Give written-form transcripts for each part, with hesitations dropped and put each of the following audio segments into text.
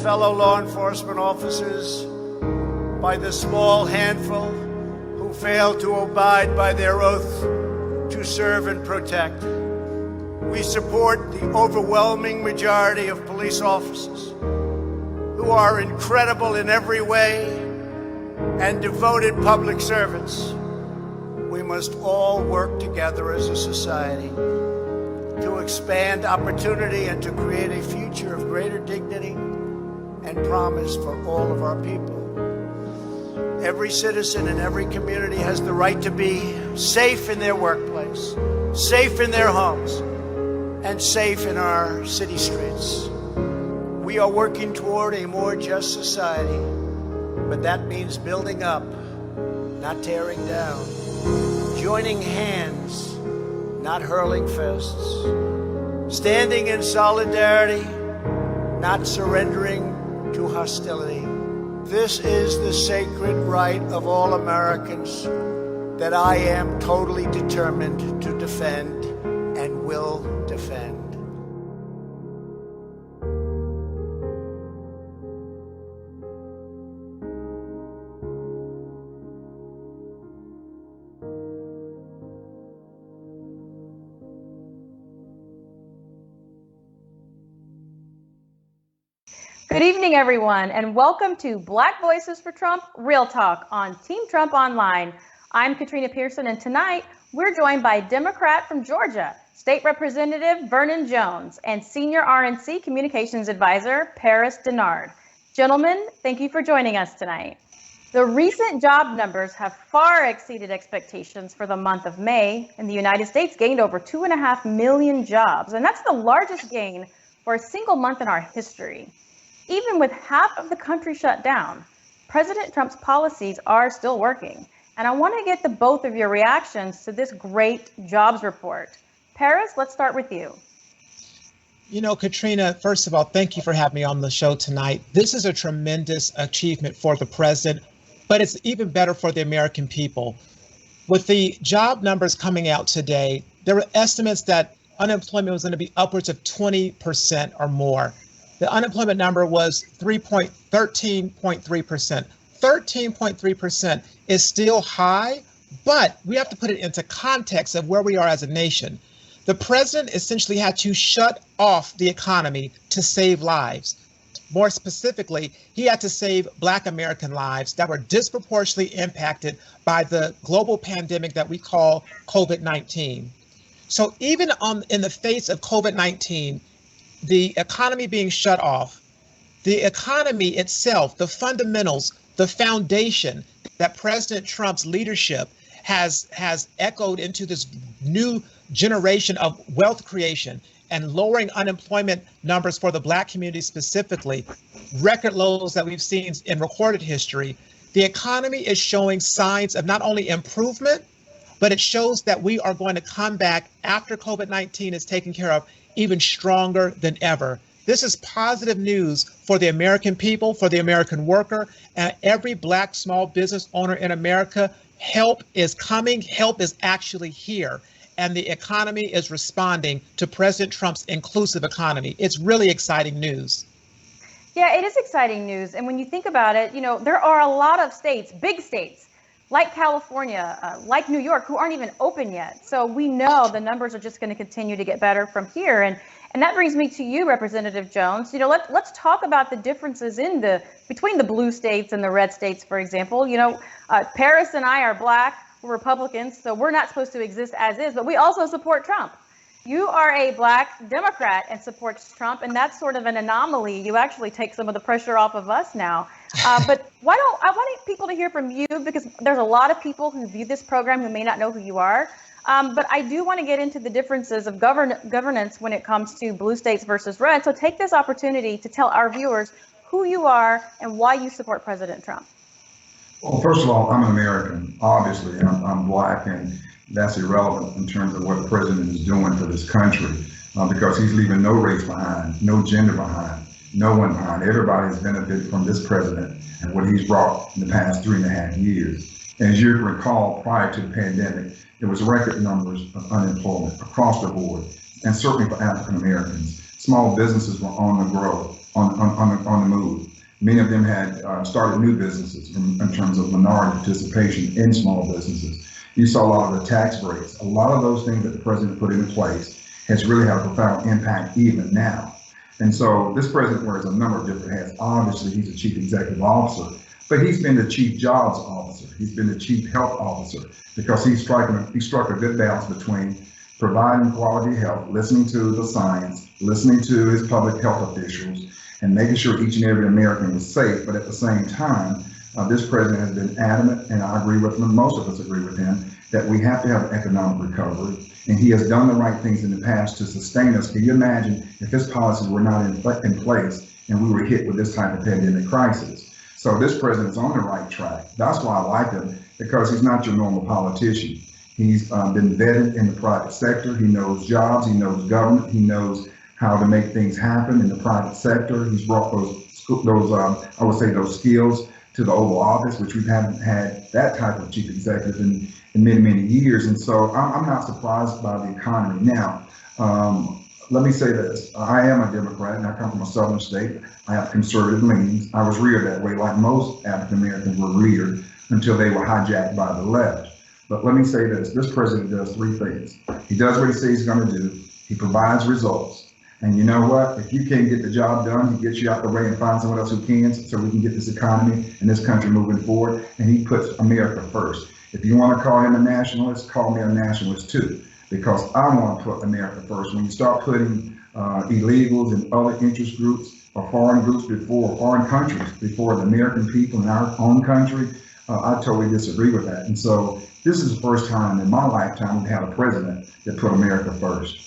fellow law enforcement officers, by the small handful who fail to abide by their oath to serve and protect. We support the overwhelming majority of police officers who are incredible in every way and devoted public servants. We must all work together as a society to expand opportunity and to create a future of greater dignity and promise for all of our people. Every citizen in every community has the right to be safe in their workplace, safe in their homes, and safe in our city streets. We are working toward a more just society, but that means building up, not tearing down, joining hands, not hurling fists, standing in solidarity, not surrendering to hostility. This is the sacred right of all Americans that I am totally determined to defend and will defend. Good evening, everyone, and welcome to Black Voices for Trump Real Talk on Team Trump Online. I'm Katrina Pierson, and tonight we're joined by Democrat from Georgia, State Representative Vernon Jones, and Senior RNC Communications Advisor Paris Dennard. Gentlemen, thank you for joining us tonight. The recent job numbers have far exceeded expectations for the month of May, and the United States gained over 2.5 million jobs, and that's the largest gain for a single month in our history. Even with half of the country shut down, President Trump's policies are still working. And I want to get the both of your reactions to this great jobs report. Paris, let's start with you. You know, Katrina, first of all, thank you for having me on the show tonight. This is a tremendous achievement for the president, but it's even better for the American people. With the job numbers coming out today, there were estimates that unemployment was going to be upwards of 20% or more. The unemployment number was 13.3%. 13.3% is still high, but we have to put it into context of where we are as a nation. The president essentially had to shut off the economy to save lives. More specifically, he had to save Black American lives that were disproportionately impacted by the global pandemic that we call COVID-19. So even in the face of COVID-19, the economy being shut off, the economy itself, the fundamentals, the foundation that President Trump's leadership has echoed into this new generation of wealth creation and lowering unemployment numbers for the Black community specifically, record lows that we've seen in recorded history. The economy is showing signs of not only improvement, but it shows that we are going to come back after COVID-19 is taken care of even stronger than ever. This is positive news for the American people, for the American worker, and every Black small business owner in America. Help is coming. Help is actually here. And the economy is responding to President Trump's inclusive economy. It's really exciting news. Yeah, it is exciting news. And when you think about it, you know, there are a lot of states, big states, like California, like New York, who aren't even open yet. So we know the numbers are just going to continue to get better from here. And that brings me to you, Representative Jones. You know, let's talk about the differences between the blue states and the red states, for example. You know, Paris and I are Black, we're Republicans, so we're not supposed to exist as is, but we also support Trump. You are a Black Democrat and supports Trump, and that's sort of an anomaly. You actually take some of the pressure off of us now. But I want people to hear from you, because there's a lot of people who view this program who may not know who you are. But I do want to get into the differences of governance when it comes to blue states versus red. So take this opportunity to tell our viewers who you are and why you support President Trump. Well, first of all, I'm an American, obviously. I'm Black, and that's irrelevant in terms of what the president is doing for this country, because he's leaving no race behind, no gender behind, no one behind. Everybody has benefited from this president and what he's brought in the past 3.5 years. And as you recall, prior to the pandemic, there was record numbers of unemployment across the board, and certainly for African Americans. Small businesses were on the grow, on the move. Many of them had started new businesses in terms of minority participation in small businesses. You saw a lot of the tax breaks. A lot of those things that the president put into place has really had a profound impact even now. And so this president wears a number of different hats. Obviously, he's the chief executive officer, but he's been the chief jobs officer. He's been the chief health officer because he struck a good balance between providing quality health, listening to the science, listening to his public health officials, and making sure each and every American was safe. But at the same time, this president has been adamant, and I agree with him, most of us agree with him, that we have to have economic recovery. And he has done the right things in the past to sustain us. Can you imagine if his policies were not in place and we were hit with this type of pandemic crisis? So this president's on the right track. That's why I like him, because he's not your normal politician. He's been vetted in the private sector. He knows jobs, he knows government, he knows how to make things happen in the private sector. He's brought those skills to the Oval Office, which we haven't had that type of chief executive in many, many years. And so I'm not surprised by the economy. Now, let me say this. I am a Democrat and I come from a southern state. I have conservative leanings. I was reared that way, like most African Americans were reared until they were hijacked by the left. But let me say this president does three things. He does what he says he's going to do. He provides results. And you know what? If you can't get the job done, he gets you out the way and finds someone else who can, so we can get this economy and this country moving forward. And he puts America first. If you want to call him a nationalist, call me a nationalist too, because I want to put America first. When you start putting illegals and other interest groups or foreign groups before foreign countries, before the American people in our own country, I totally disagree with that. And so this is the first time in my lifetime we've had a president that put America first.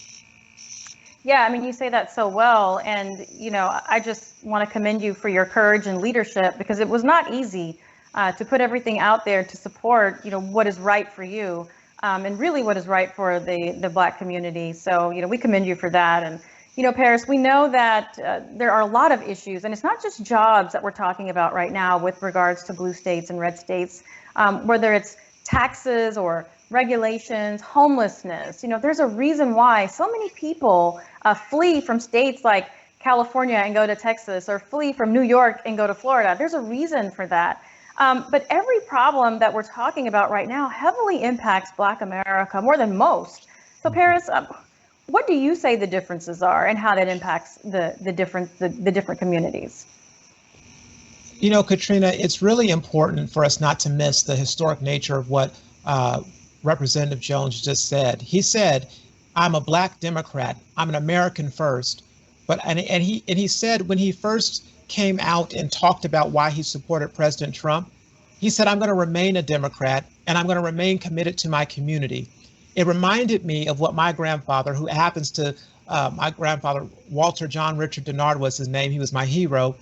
Yeah, I mean, you say that so well. And, I just want to commend you for your courage and leadership, because it was not easy to put everything out there to support, what is right for you and really what is right for the Black community. So, we commend you for that. And, Paris, we know that there are a lot of issues, and it's not just jobs that we're talking about right now with regards to blue states and red states, whether it's taxes or regulations, homelessness. There's a reason why so many people flee from states like California and go to Texas, or flee from New York and go to Florida. There's a reason for that. But every problem that we're talking about right now heavily impacts Black America more than most. So Paris, what do you say the differences are and how that impacts the different communities? Katrina, it's really important for us not to miss the historic nature of what Representative Jones just said. He said, "I'm a Black Democrat. I'm an American first." And he said, when he first came out and talked about why he supported President Trump, he said, "I'm going to remain a Democrat and I'm going to remain committed to my community." It reminded me of what my grandfather, who happens to, my grandfather, Walter John Richard Dennard was his name. He was my hero.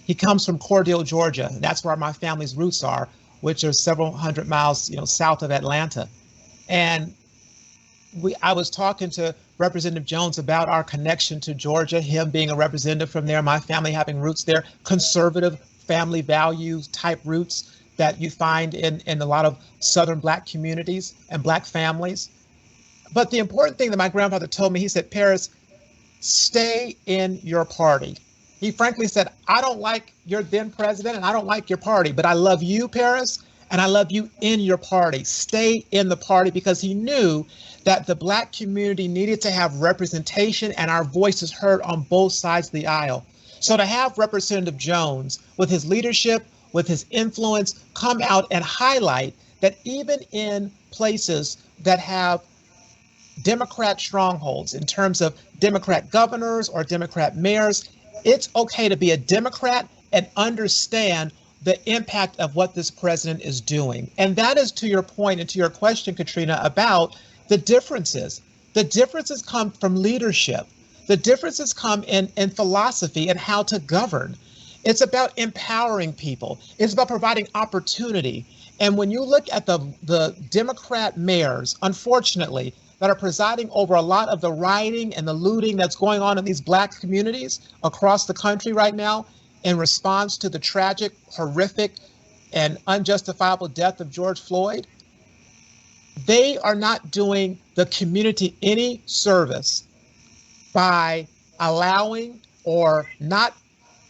He comes from Cordele, Georgia. That's where my family's roots are, which are several hundred miles, south of Atlanta. And I was talking to Representative Jones about our connection to Georgia, him being a representative from there, my family having roots there, conservative family values type roots that you find in a lot of Southern Black communities and Black families. But the important thing that my grandfather told me, he said, "Paris, stay in your party." He frankly said, "I don't like your then president and I don't like your party, but I love you, Paris, and I love you in your party. Stay in the party," because he knew that the Black community needed to have representation and our voices heard on both sides of the aisle. So to have Representative Jones, with his leadership, with his influence, come out and highlight that even in places that have Democrat strongholds in terms of Democrat governors or Democrat mayors, it's okay to be a Democrat and understand the impact of what this president is doing. And that is to your point and to your question, Katrina, about the differences. The differences come from leadership. The differences come in philosophy and how to govern. It's about empowering people. It's about providing opportunity. And when you look at the Democrat mayors, unfortunately, that are presiding over a lot of the rioting and the looting that's going on in these Black communities across the country right now in response to the tragic, horrific, and unjustifiable death of George Floyd, they are not doing the community any service by allowing or not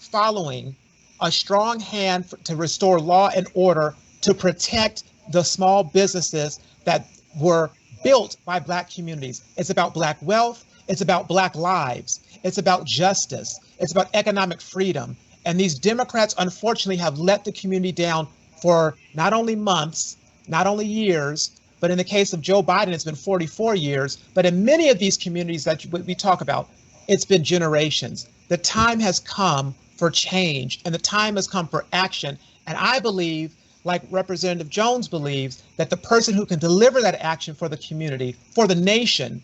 following a strong hand to restore law and order, to protect the small businesses that were built by Black communities. It's about Black wealth. It's about Black lives. It's about justice. It's about economic freedom. And these Democrats, unfortunately, have let the community down for not only months, not only years, but in the case of Joe Biden, it's been 44 years. But in many of these communities that we talk about, it's been generations. The time has come for change, and the time has come for action. And I believe, like Representative Jones believes, that the person who can deliver that action for the community, for the nation,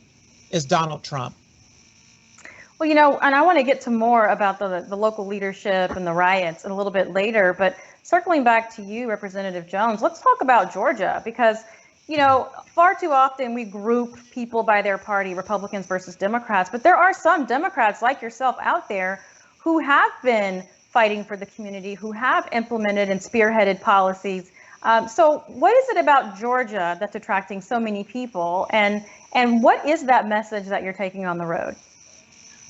is Donald Trump. Well, you know, and I want to get to more about the local leadership and the riots a little bit later, but circling back to you, Representative Jones, let's talk about Georgia, because, you know, far too often we group people by their party, Republicans versus Democrats, but there are some Democrats like yourself out there who have been fighting for the community, who have implemented and spearheaded policies. So what is it about Georgia that's attracting so many people, and what is that message that you're taking on the road?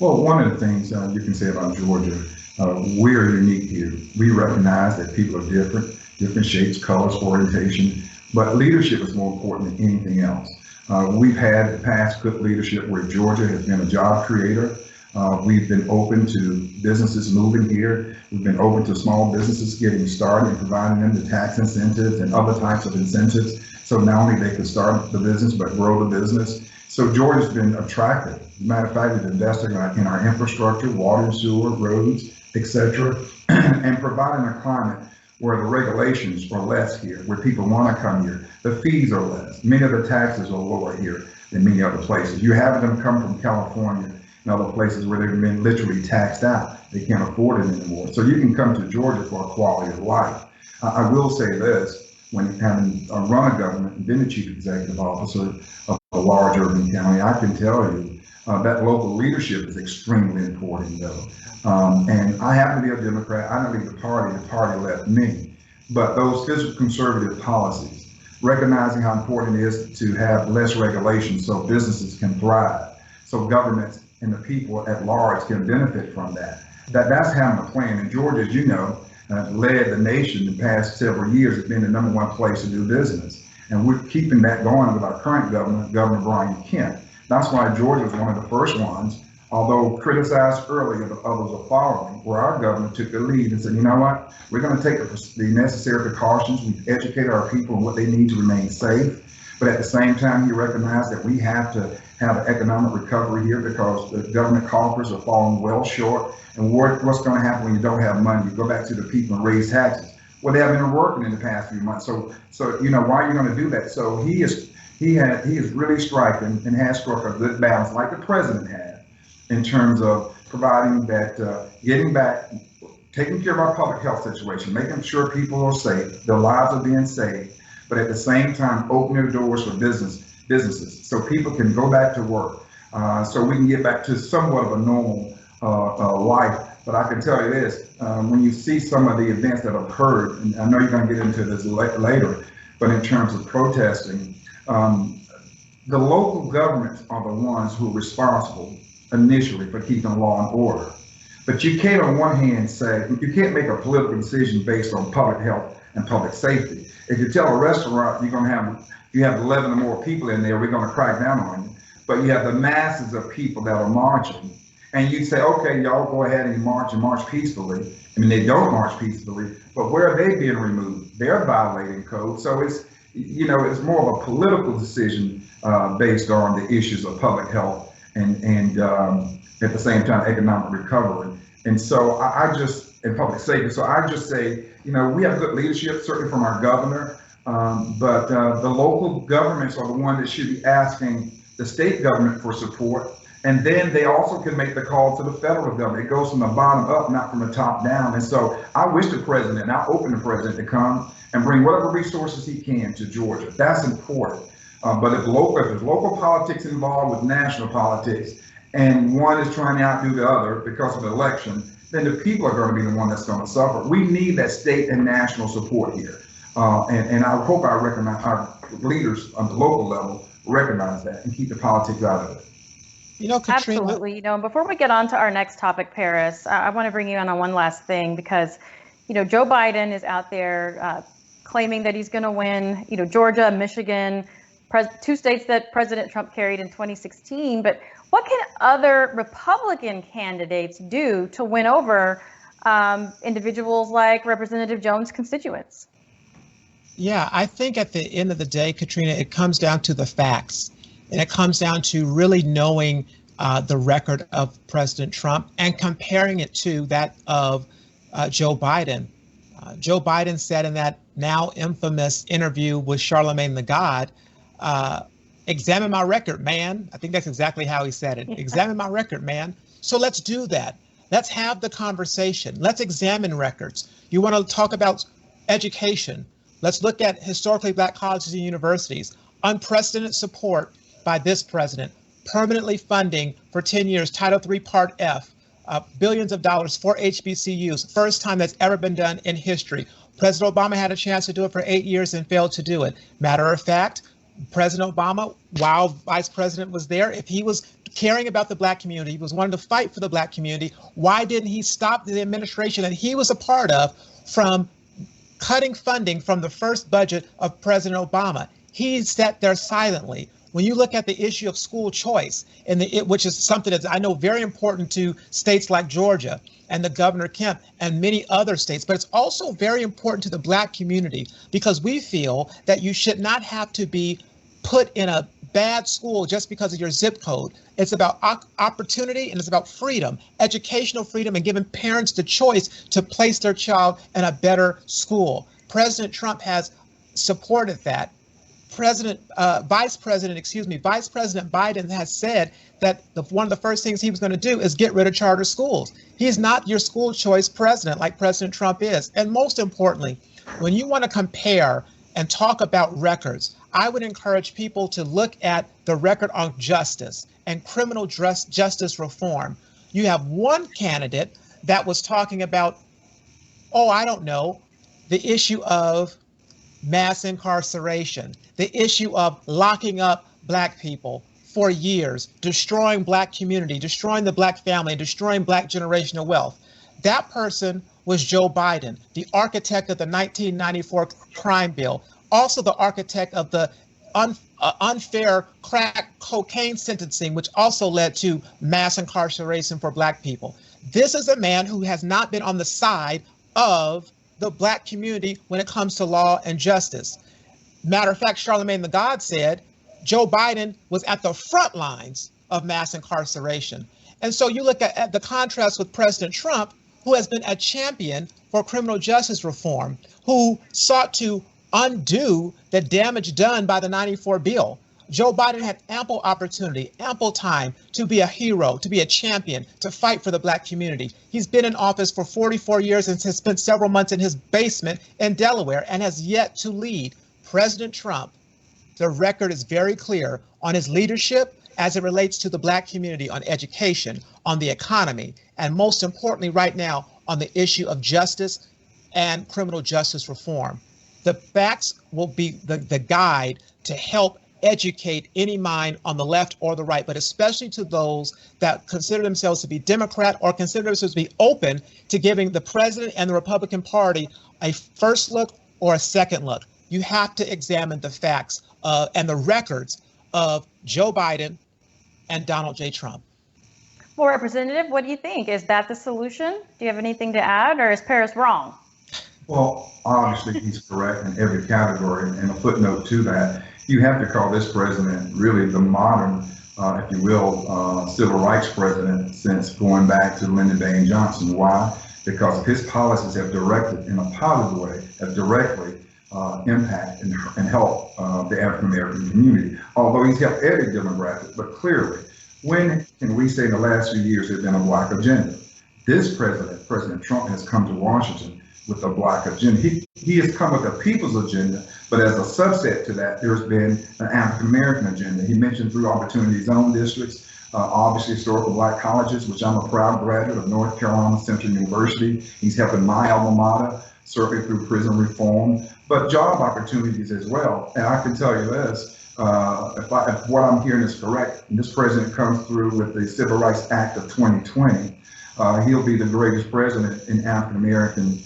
Well, one of the things you can say about Georgia, we're unique here. We recognize that people are different shapes, colors, orientation, but leadership is more important than anything else. We've had in the past good leadership where Georgia has been a job creator. We've been open to businesses moving here. We've been open to small businesses getting started and providing them the tax incentives and other types of incentives. So not only they can start the business, but grow the business. So Georgia's been attractive. As a matter of fact, we've invested in our infrastructure, water and sewer, roads, etc., and providing a climate where the regulations are less here, where people want to come here. The fees are less. Many of the taxes are lower here than many other places. You have them come from California and other places where they've been literally taxed out. They can't afford it anymore. So you can come to Georgia for a quality of life. I will say this, when having run a government and been the chief executive officer of a large urban county, I can tell you that local leadership is extremely important, though. And I happen to be a Democrat. I didn't leave the party left me. But those fiscal conservative policies, recognizing how important it is to have less regulation so businesses can thrive, so governments and the people at large can benefit from that. That's having a plan. And Georgia, as you know, led the nation the past several years. It's been the #1 place to do business. And we're keeping that going with our current governor, Governor Brian Kemp. That's why Georgia was one of the first ones, although criticized earlier, but others are following, where our governor took the lead and said, you know what, we're going to take the necessary precautions. We've educated our people on what they need to remain safe. But at the same time, he recognized that we have to have an economic recovery here because the government coffers are falling well short. And what's going to happen when you don't have money? You go back to the people and raise taxes. Well, they haven't been working in the past few months. So you know, why are you going to do that? So he is really striking and has struck a good balance, like the president had, in terms of providing that, getting back, taking care of our public health situation, making sure people are safe, their lives are being saved, but at the same time opening the doors for businesses so people can go back to work, so we can get back to somewhat of a normal life. But I can tell you this, when you see some of the events that have occurred, and I know you're going to get into this later, but in terms of protesting, the local governments are the ones who are responsible initially for keeping law and order. But you can't on one hand say, you can't make a political decision based on public health and public safety. If you tell a restaurant you have 11 or more people in there, we're going to crack down on you. But you have the masses of people that are marching. And you say, okay, y'all go ahead and march peacefully. I mean, they don't march peacefully, but where are they being removed? They're violating code. So it's, you know, it's more of a political decision based on the issues of public health and at the same time, economic recovery. And so and public safety. So I just say, you know, we have good leadership, certainly from our governor, but the local governments are the ones that should be asking the state government for support. And then they also can make the call to the federal government. It goes from the bottom up, not from the top down. And so I wish the president, and I open the president to come and bring whatever resources he can to Georgia. That's important. But if there's local politics involved with national politics, and one is trying to outdo the other because of the election, then the people are going to be the one that's going to suffer. We need that state and national support here. And I hope our leaders on the local level recognize that and keep the politics out of it. You know, Katrina. Absolutely. You know, before we get on to our next topic, Paris, I want to bring you in on one last thing because, Joe Biden is out there claiming that he's going to win, Georgia, Michigan, two states that President Trump carried in 2016. But what can other Republican candidates do to win over individuals like Representative Jones' constituents? Yeah, I think at the end of the day, Katrina, it comes down to the facts. And it comes down to really knowing the record of President Trump and comparing it to that of Joe Biden. Joe Biden said in that now infamous interview with Charlemagne the God, examine my record, man. I think that's exactly how he said it. Examine my record, man. So let's do that. Let's have the conversation. Let's examine records. You want to talk about education. Let's look at historically Black colleges and universities. Unprecedented support by this president, permanently funding for 10 years Title III Part F, billions of dollars for HBCUs. First time that's ever been done in history. President Obama had a chance to do it for 8 years and failed to do it. Matter of fact, President Obama, while vice president was there, if he was caring about the Black community, he was wanting to fight for the Black community, why didn't he stop the administration that he was a part of from cutting funding from the first budget of President Obama? He sat there silently. When you look at the issue of school choice, which is something that's I know very important to states like Georgia and the Governor Kemp and many other states, but it's also very important to the Black community because we feel that you should not have to be put in a bad school just because of your zip code. It's about opportunity and it's about freedom, educational freedom, and giving parents the choice to place their child in a better school. President Trump has supported that. Vice President Biden has said that one of the first things he was going to do is get rid of charter schools. He's not your school choice president like President Trump is. And most importantly, when you want to compare and talk about records, I would encourage people to look at the record on justice and criminal justice reform. You have one candidate that was talking about, the issue of mass incarceration, the issue of locking up Black people for years, destroying Black community, destroying the Black family, destroying Black generational wealth. That person was Joe Biden, the architect of the 1994 crime bill, also the architect of the unfair crack cocaine sentencing, which also led to mass incarceration for Black people. This is a man who has not been on the side of the Black community when it comes to law and justice. Matter of fact, Charlemagne the God said Joe Biden was at the front lines of mass incarceration. And so you look at the contrast with President Trump, who has been a champion for criminal justice reform, who sought to undo the damage done by the 94 bill. Joe Biden had ample opportunity, ample time to be a hero, to be a champion, to fight for the Black community. He's been in office for 44 years and has spent several months in his basement in Delaware and has yet to lead. President Trump, the record is very clear on his leadership as it relates to the Black community, on education, on the economy, and most importantly right now on the issue of justice and criminal justice reform. The facts will be the guide to help educate any mind on the left or the right, but especially to those that consider themselves to be Democrat or consider themselves to be open to giving the president and the Republican Party a first look or a second look. You have to examine the facts and the records of Joe Biden and Donald J. Trump. Well, Representative, what do you think? Is that the solution? Do you have anything to add, or is Paris wrong? Well, obviously he's correct in every category, and a footnote to that, you have to call this president really the modern, if you will, civil rights president since going back to Lyndon Baines Johnson. Why? Because his policies have directed, in a positive way, have directly impact and help the African-American community. Although he's helped every demographic, but clearly, when can we say in the last few years there's been a Black agenda? This president, President Trump, has come to Washington with a Black agenda. He has come with a people's agenda, but as a subset to that, there's been an African-American agenda. He mentioned through Opportunity Zone districts, obviously historical Black colleges, which I'm a proud graduate of North Carolina Central University. He's helping my alma mater, certainly through prison reform, but job opportunities as well. And I can tell you this, if what I'm hearing is correct, and this president comes through with the Civil Rights Act of 2020, he'll be the greatest president in African-American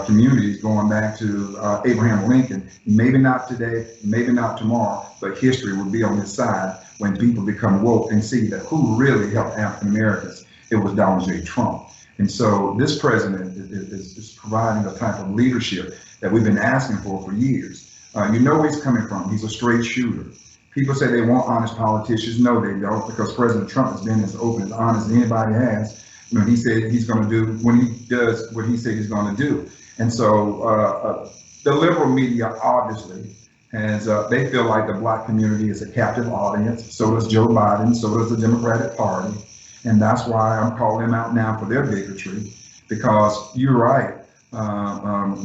communities going back to Abraham Lincoln. Maybe not today, maybe not tomorrow, but history will be on his side when people become woke and see that who really helped African Americans. It was Donald J. Trump. And so this president is providing the type of leadership that we've been asking for years. You know where he's coming from. He's a straight shooter. People say they want honest politicians. No, they don't, because President Trump has been as open, as honest as anybody has. You know, he said he's going to do when he does what he said he's going to do. And so the liberal media obviously has, they feel like the black community is a captive audience. So does Joe Biden, so does the Democratic Party. And that's why I'm calling them out now for their bigotry, because you're right.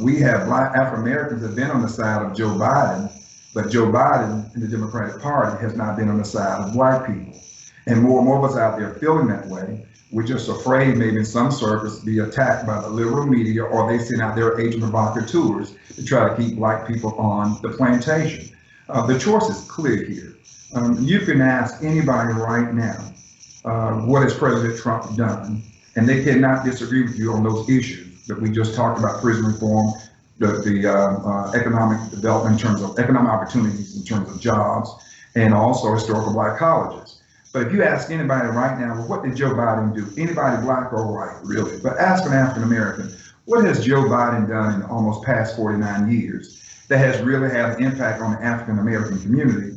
We have black African Americans have been on the side of Joe Biden, but Joe Biden and the Democratic Party has not been on the side of white people. And more of us out there feeling that way. We're just afraid maybe in some circles be attacked by the liberal media, or they send out their agent provocateurs to try to keep black people on the plantation. The choice is clear here. You can ask anybody right now, what has President Trump done? And they cannot disagree with you on those issues that we just talked about: prison reform, the economic development in terms of economic opportunities, in terms of jobs, and also historical black colleges. But if you ask anybody right now, well, what did Joe Biden do? Anybody black or white, really? But ask an African American, what has Joe Biden done in the almost past 49 years that has really had an impact on the African American community,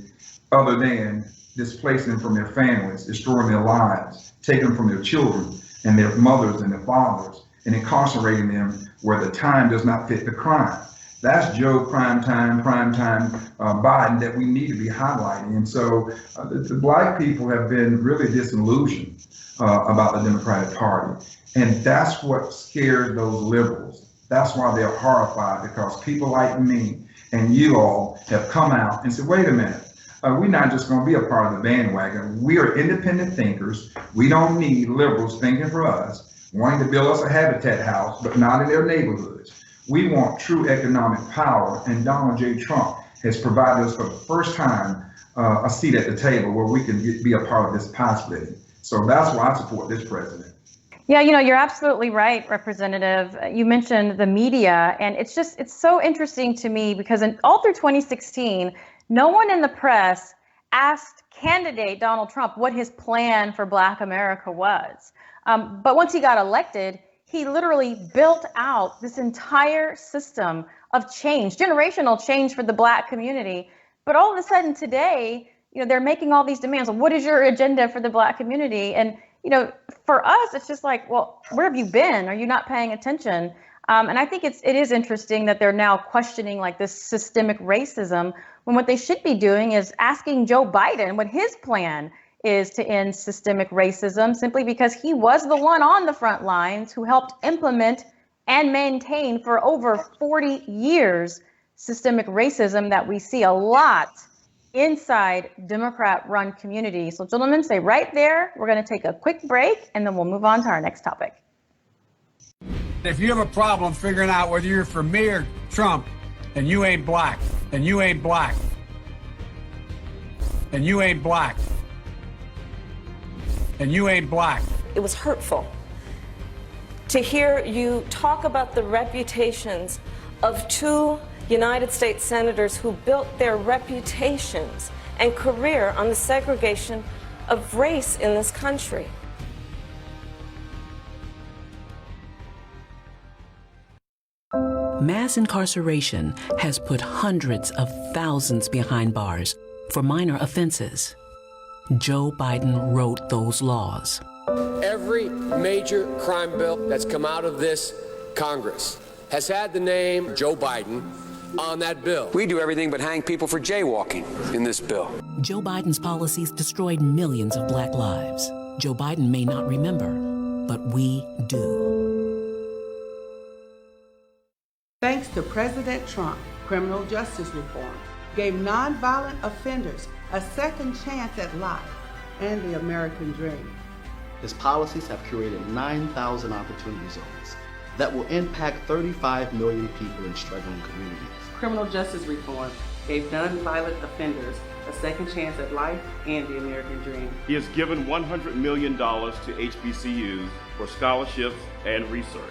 other than displacing them from their families, destroying their lives, taking them from their children and their mothers and their fathers, and incarcerating them where the time does not fit the crime? That's Joe primetime Biden that we need to be highlighting. And so the black people have been really disillusioned about the Democratic Party. And that's what scared those liberals. That's why they're horrified, because people like me and you all have come out and said, wait a minute, we're not just going to be a part of the bandwagon. We are independent thinkers. We don't need liberals thinking for us, wanting to build us a habitat house, but not in their neighborhoods. We want true economic power, and Donald J. Trump has provided us for the first time a seat at the table where we can be a part of this pie splitting. So that's why I support this president. Yeah, you know, you're absolutely right, Representative. You mentioned the media, and it's so interesting to me because all through 2016, no one in the press asked candidate Donald Trump what his plan for Black America was. But once he got elected, he literally built out this entire system of change, generational change for the Black community. But all of a sudden today, you know, they're making all these demands. What is your agenda for the Black community? And, you know, for us, it's just like, well, where have you been? Are you not paying attention? And I think it is interesting that they're now questioning like this systemic racism, when what they should be doing is asking Joe Biden what his plan is to end systemic racism, simply because he was the one on the front lines who helped implement and maintain for over 40 years systemic racism that we see a lot inside Democrat-run communities. So gentlemen, stay right there. We're going to take a quick break, and then we'll move on to our next topic. If you have a problem figuring out whether you're for me or Trump, and you ain't black, and you ain't black, and you ain't black, and you ain't black. It was hurtful to hear you talk about the reputations of two United States senators who built their reputations and career on the segregation of race in this country. Mass incarceration has put hundreds of thousands behind bars for minor offenses. Joe Biden wrote those laws. Every major crime bill that's come out of this Congress has had the name Joe Biden on that bill. We do everything but hang people for jaywalking in this bill. Joe Biden's policies destroyed millions of black lives. Joe Biden may not remember, but we do. Thanks to President Trump, criminal justice reform gave nonviolent offenders a second chance at life and the American dream. His policies have created 9,000 opportunity zones that will impact 35 million people in struggling communities. Criminal justice reform gave nonviolent offenders a second chance at life and the American dream. He has given $100 million to HBCUs for scholarships and research.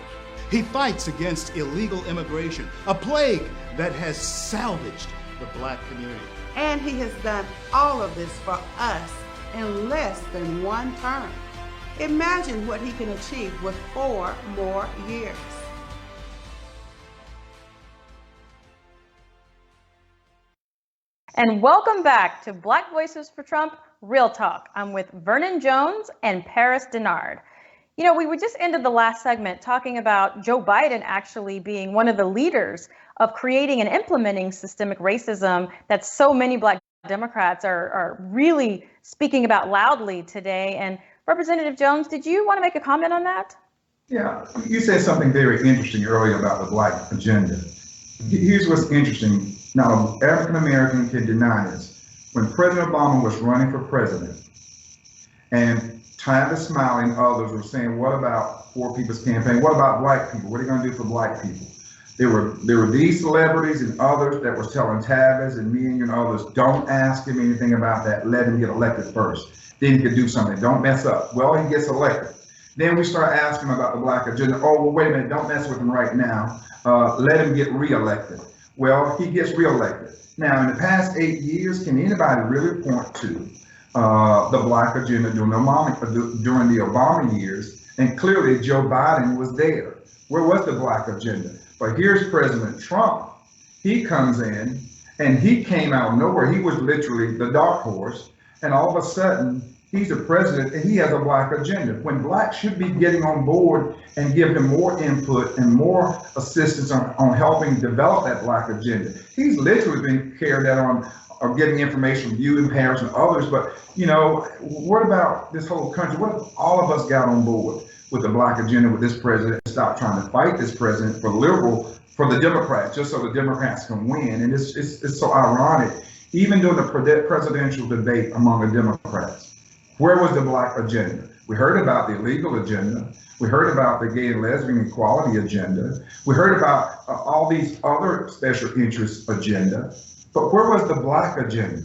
He fights against illegal immigration, a plague that has salvaged the black community. And he has done all of this for us in less than one term. Imagine what he can achieve with 4 more years. And welcome back to Black Voices for Trump Real Talk. I'm with Vernon Jones and Paris Dennard. You know, we just ended the last segment talking about Joe Biden actually being one of the leaders of creating and implementing systemic racism that so many Black Democrats are really speaking about loudly today. And Representative Jones, did you want to make a comment on that? Yeah, you said something very interesting earlier about the Black agenda. Here's what's interesting. Now, African American can deny this. When President Obama was running for president, and Travis Smiley and others were saying, what about Poor People's Campaign? What about Black people? What are you going to do for Black people? There were these celebrities and others that was telling Travis and me and others, don't ask him anything about that. Let him get elected first. Then he could do something. Don't mess up. Well, he gets elected. Then we start asking about the Black agenda. Oh, well, wait a minute. Don't mess with him right now. Let him get reelected. Well, he gets reelected. Now, in the past 8 years, can anybody really point to the Black agenda during the Obama years? And clearly, Joe Biden was there. Where was the Black agenda? But here's President Trump. He comes in, and he came out of nowhere. He was literally the dark horse. And all of a sudden, he's a president, and he has a Black agenda. When Blacks should be getting on board and give him more input and more assistance on helping develop that Black agenda. He's literally been carried out on or getting information from you and Paris and others. But, you know, what about this whole country? What if all of us got on board with the Black agenda with this president and stop trying to fight this president for the Democrats, just so the Democrats can win? And it's so ironic. Even during the presidential debate among the Democrats, where was the Black agenda? We heard about the illegal agenda. We heard about the gay and lesbian equality agenda. We heard about all these other special interest agenda. But where was the Black agenda?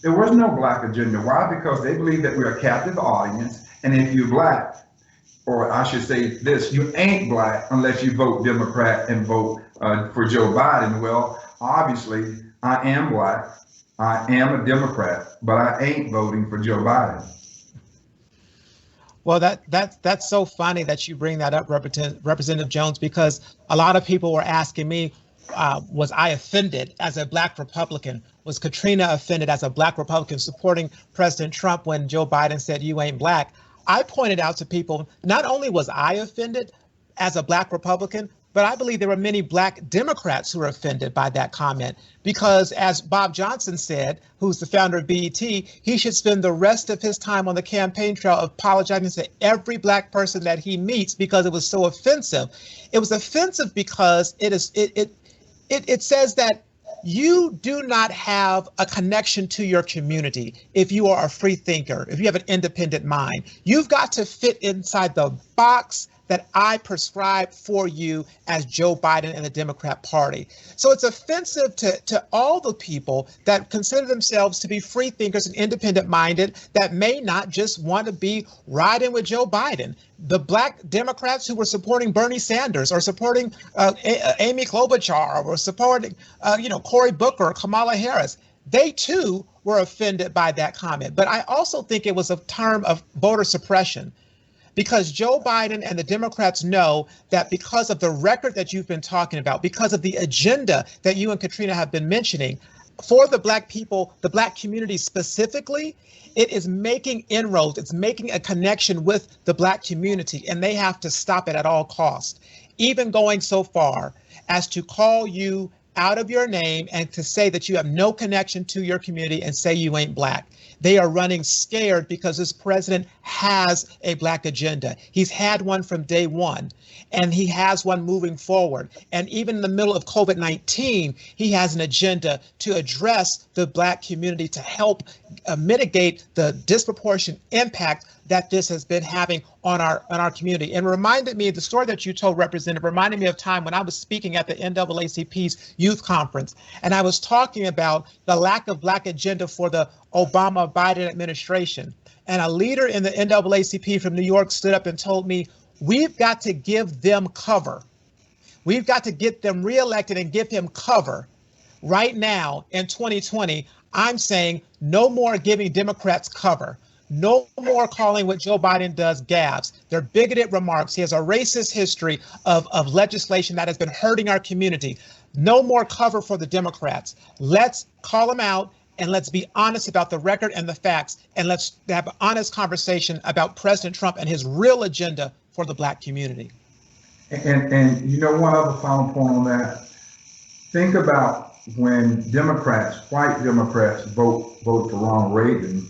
There was no Black agenda. Why? Because they believe that we're a captive audience. And if you're Black, or I should say this, you ain't Black unless you vote Democrat and vote for Joe Biden. Well, obviously, I am Black. I am a Democrat, but I ain't voting for Joe Biden. Well, that's so funny that you bring that up, Representative Jones, because a lot of people were asking me, was I offended as a Black Republican? Was Katrina offended as a Black Republican supporting President Trump when Joe Biden said you ain't Black? I pointed out to people, not only was I offended as a Black Republican, but I believe there were many Black Democrats who were offended by that comment, because as Bob Johnson said, who's the founder of BET, he should spend the rest of his time on the campaign trail apologizing to every Black person that he meets because it was so offensive. It was offensive because it says that you do not have a connection to your community if you are a free thinker, if you have an independent mind. You've got to fit inside the box that I prescribe for you as Joe Biden and the Democrat Party. So it's offensive to all the people that consider themselves to be free thinkers and independent minded that may not just want to be riding with Joe Biden. The Black Democrats who were supporting Bernie Sanders or supporting Amy Klobuchar or supporting Cory Booker or Kamala Harris, they too were offended by that comment. But I also think it was a term of voter suppression, because Joe Biden and the Democrats know that because of the record that you've been talking about, because of the agenda that you and Katrina have been mentioning, for the Black people, the Black community specifically, it is making inroads. It's making a connection with the Black community, and they have to stop it at all costs, even going so far as to call you out of your name and to say that you have no connection to your community and say you ain't Black. They are running scared because this president has a Black agenda. He's had one from day one, and he has one moving forward. And even in the middle of COVID-19, he has an agenda to address the Black community to help mitigate the disproportionate impact that this has been having on our community. And reminded me, the story that you told, Representative, reminded me of time when I was speaking at the NAACP's youth conference, and I was talking about the lack of Black agenda for the Obama-Biden administration. And a leader in the NAACP from New York stood up and told me, we've got to give them cover. We've got to get them reelected and give him cover. Right now in 2020, I'm saying no more giving Democrats cover. No more calling what Joe Biden does gaffes. They're bigoted remarks. He has a racist history of legislation that has been hurting our community. No more cover for the Democrats. Let's call them out and let's be honest about the record and the facts. And let's have an honest conversation about President Trump and his real agenda for the Black community. And you know, one other final point on that. Think about when Democrats, white Democrats, voted for Ronald Reagan.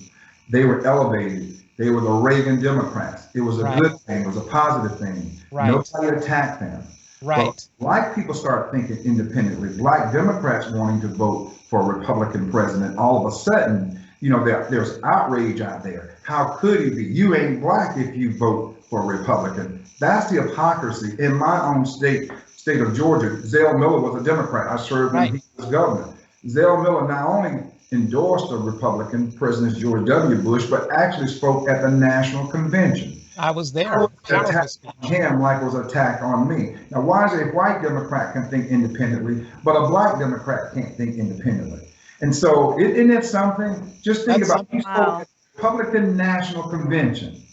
They were elevated. They were the Reagan Democrats. It was a good thing. It was a positive thing. Nobody attacked them. But Black people start thinking independently. Black Democrats wanting to vote for a Republican president. All of a sudden, you know, there's outrage out there. How could he be? You ain't Black if you vote for a Republican. That's the hypocrisy. In my own state of Georgia, Zell Miller was a Democrat. I served when he was governor. Zell Miller not only endorsed a Republican, President George W. Bush, but actually spoke at the National Convention. I was there. Attack on him like it was an attack on me. Now, why is it a white Democrat can think independently, but a Black Democrat can't think independently? And so, isn't it something? Just think about he spoke at the Republican National Convention,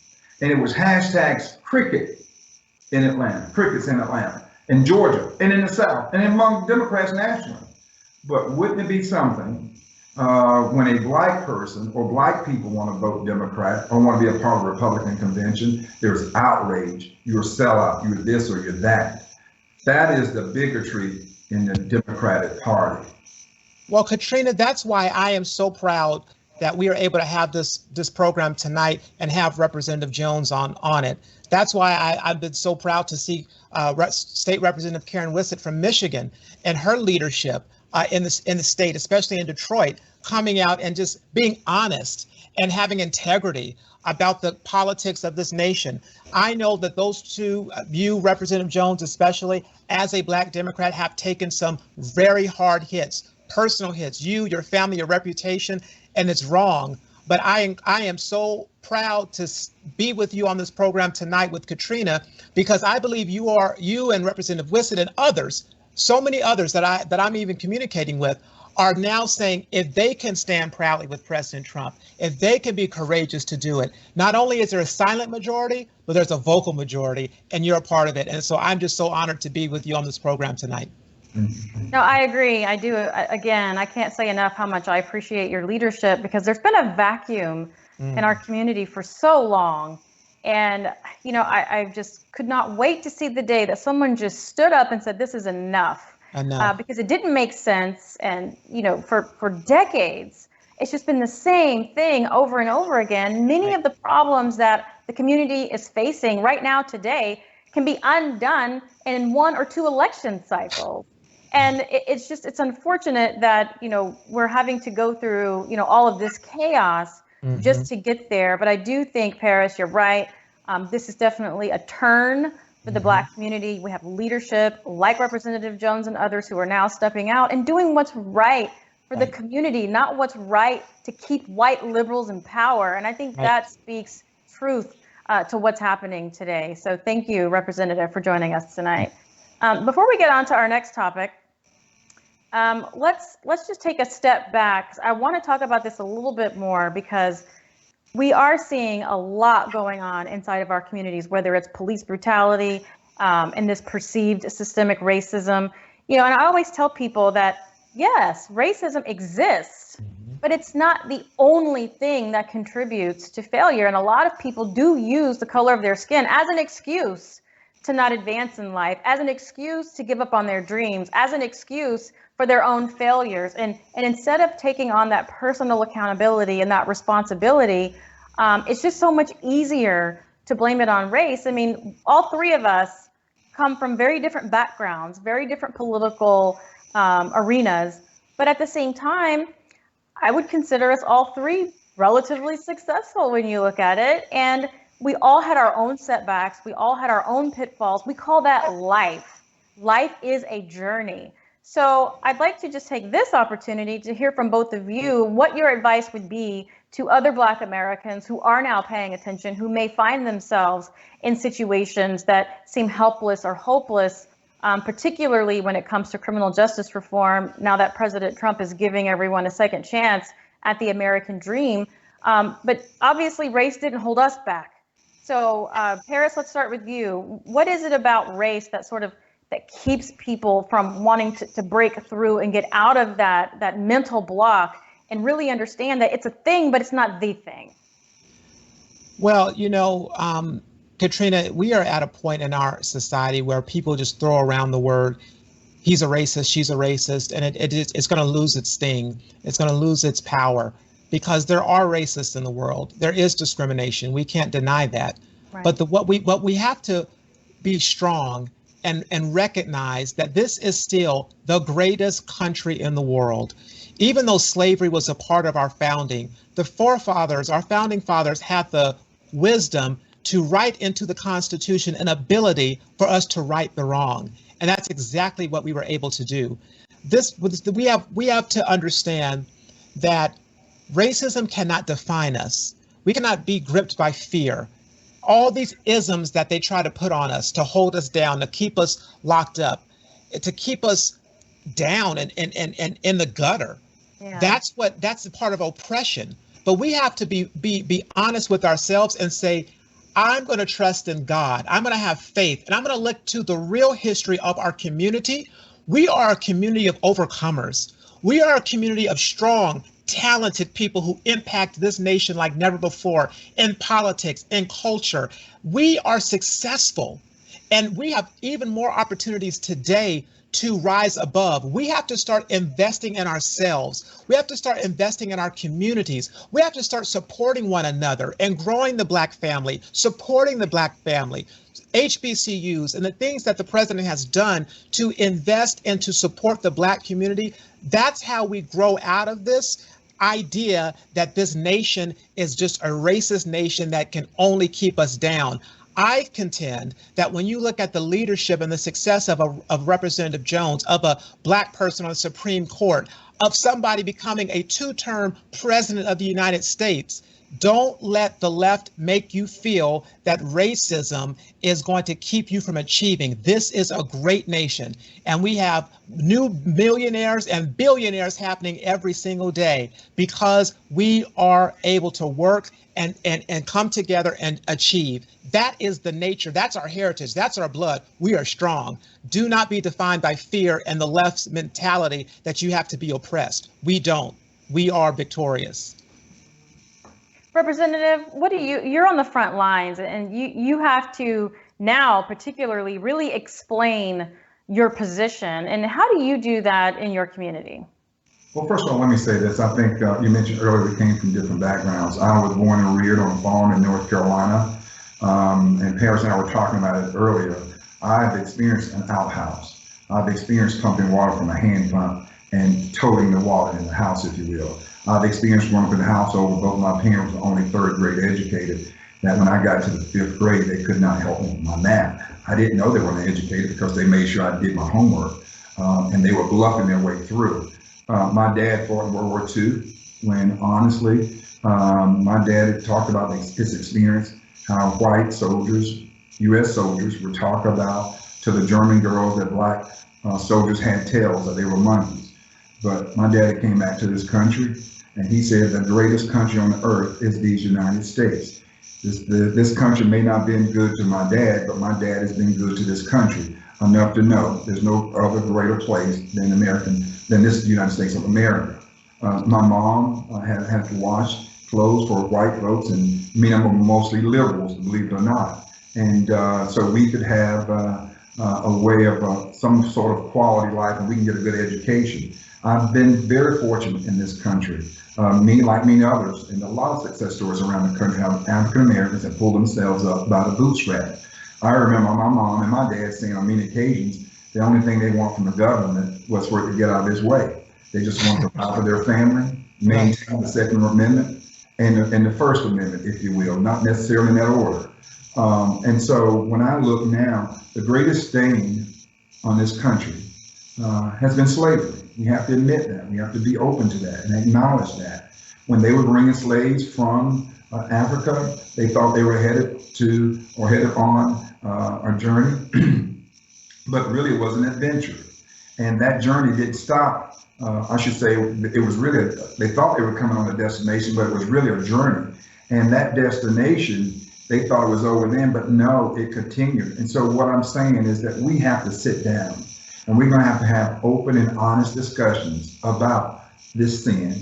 and it was hashtags cricket in Atlanta, crickets in Atlanta, in Georgia, and in the South, and among Democrats nationally. But wouldn't it be something when a Black person or Black people want to vote Democrat or want to be a part of a Republican convention, there's outrage. You're a sellout, you're this or you're that. That is the bigotry in the Democratic Party. Well, Katrina, that's why I am so proud that we are able to have this program tonight and have Representative Jones on it. That's why I've been so proud to see State Representative Karen Wissett from Michigan and her leadership in the state, especially in Detroit, coming out and just being honest and having integrity about the politics of this nation. I know that those two, you, Representative Jones, especially as a Black Democrat, have taken some very hard hits, personal hits, you, your family, your reputation, and it's wrong. But I am so proud to be with you on this program tonight with Katrina, because I believe you and Representative Wissett and others, so many others that I'm even communicating with, are now saying if they can stand proudly with President Trump, if they can be courageous to do it, not only is there a silent majority, but there's a vocal majority, and you're a part of it. And so I'm just so honored to be with you on this program tonight. No, I agree. I do. Again, I can't say enough how much I appreciate your leadership, because there's been a vacuum in our community for so long. And, you know, I just could not wait to see the day that someone just stood up and said, this is enough. Because it didn't make sense. And, you know, for decades, it's just been the same thing over and over again. Many of the problems that the community is facing right now today can be undone in 1 or 2 election cycles. And it's unfortunate that, you know, we're having to go through, you know, all of this chaos just to get there. But I do think, Paris, you're right. This is definitely a turn for the Black community. We have leadership like Representative Jones and others who are now stepping out and doing what's right for the community, not what's right to keep white liberals in power. And I think that speaks truth to what's happening today. So thank you, Representative, for joining us tonight. Before we get on to our next topic, let's just take a step back. I want to talk about this a little bit more, because we are seeing a lot going on inside of our communities, whether it's police brutality and this perceived systemic racism. You know, and I always tell people that, yes, racism exists, but it's not the only thing that contributes to failure. And a lot of people do use the color of their skin as an excuse to not advance in life, as an excuse to give up on their dreams, as an excuse for their own failures. And instead of taking on that personal accountability and that responsibility, it's just so much easier to blame it on race. I mean, all three of us come from very different backgrounds, very different political arenas. But at the same time, I would consider us all three relatively successful when you look at it. And we all had our own setbacks. We all had our own pitfalls. We call that life. Life is a journey. So I'd like to just take this opportunity to hear from both of you what your advice would be to other Black Americans who are now paying attention, who may find themselves in situations that seem helpless or hopeless particularly when it comes to criminal justice reform, now that President Trump is giving everyone a second chance at the American dream. But obviously, race didn't hold us back. So, Paris, let's start with you. What is it about race that that keeps people from wanting to break through and get out of that mental block and really understand that it's a thing, but it's not the thing? Well, Katrina, we are at a point in our society where people just throw around the word, he's a racist, she's a racist, and it's going to lose its sting. It's going to lose its power because there are racists in the world. There is discrimination. We can't deny that. Right. But what we have to be strong and recognize that this is still the greatest country in the world. Even though slavery was a part of our founding, our founding fathers had the wisdom to write into the Constitution an ability for us to right the wrong. And that's exactly what we were able to do. We have to understand that racism cannot define us. We cannot be gripped by fear. All these isms that they try to put on us to hold us down, to keep us locked up, to keep us down and in the gutter. Yeah. That's a part of oppression. But we have to be honest with ourselves and say, I'm going to trust in God. I'm going to have faith, and I'm going to look to the real history of our community. We are a community of overcomers. We are a community of strong, talented people who impact this nation like never before in politics, in culture. We are successful, and we have even more opportunities today to rise above. We have to start investing in ourselves. We have to start investing in our communities. We have to start supporting one another and growing the Black family, supporting the Black family, HBCUs, and the things that the president has done to invest and to support the Black community. That's how we grow out of this idea that this nation is just a racist nation that can only keep us down. I contend that when you look at the leadership and the success of Representative Jones, of a Black person on the Supreme Court, of somebody becoming a 2-term president of the United States, don't let the left make you feel that racism is going to keep you from achieving. This is a great nation, and we have new millionaires and billionaires happening every single day because we are able to work and come together and achieve. That is the nature. That's our heritage. That's our blood. We are strong. Do not be defined by fear and the left's mentality that you have to be oppressed. We don't. We are victorious. Representative, you're on the front lines, and you have to now particularly really explain your position. And how do you do that in your community? Well, first of all, let me say this. I think you mentioned earlier we came from different backgrounds. I was born and reared on a farm in North Carolina, and Pierson and I were talking about it earlier. I've experienced an outhouse. I've experienced pumping water from a hand pump and toting the water in the house, if you will. I've experienced growing up in the household where both my parents were only 3rd grade educated, that when I got to the 5th grade, they could not help me with my math. I didn't know they weren't educated because they made sure I did my homework, and they were bluffing their way through. My dad fought in World War II when, honestly, my dad had talked about his experience, how white soldiers, U.S. soldiers, would talk about to the German girls that Black soldiers had tails, that they were monkeys. But my dad came back to this country, and he said the greatest country on earth is these United States. This country may not have been good to my dad, but my dad has been good to this country enough to know there's no other greater place than this United States of America. My mom had to wash clothes for white folks, and me and them were mostly liberals, believe it or not. And so we could have a way of some sort of quality life, and we can get a good education. I've been very fortunate in this country. Me, like many others, and a lot of success stories around the country, how African Americans have pulled themselves up by the bootstrap. I remember my mom and my dad saying on many occasions, the only thing they want from the government was for it to get out of his way. They just want to provide for their family, maintain the Second Amendment and the First Amendment, if you will, not necessarily in that order. And so when I look now, the greatest stain on this country has been slavery. We have to admit that. We have to be open to that and acknowledge that. When they were bringing slaves from Africa, they thought they were headed on a journey but really it was an adventure. And that journey didn't stop. I should say it was really, they thought they were coming on a destination, but it was really a journey. And that destination, they thought it was over then, but no, it continued. And so what I'm saying is that we have to sit down and we're going to have open and honest discussions about this sin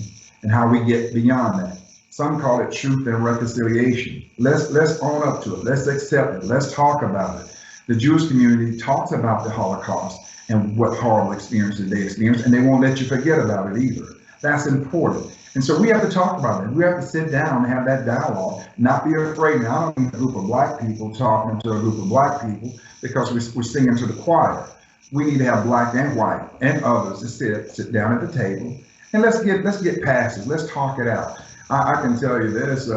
and how we get beyond that. Some call it truth and reconciliation. Let's own up to it. Let's accept it. Let's talk about it. The Jewish community talks about the Holocaust and what horrible experiences they experienced, and they won't let you forget about it either. That's important. And so we have to talk about it. We have to sit down and have that dialogue, not be afraid. Now, I don't mean a group of black people talking to a group of black people because we're singing to the choir. We need to have black and white and others to sit down at the table and let's get past this. Let's talk it out. I can tell you this,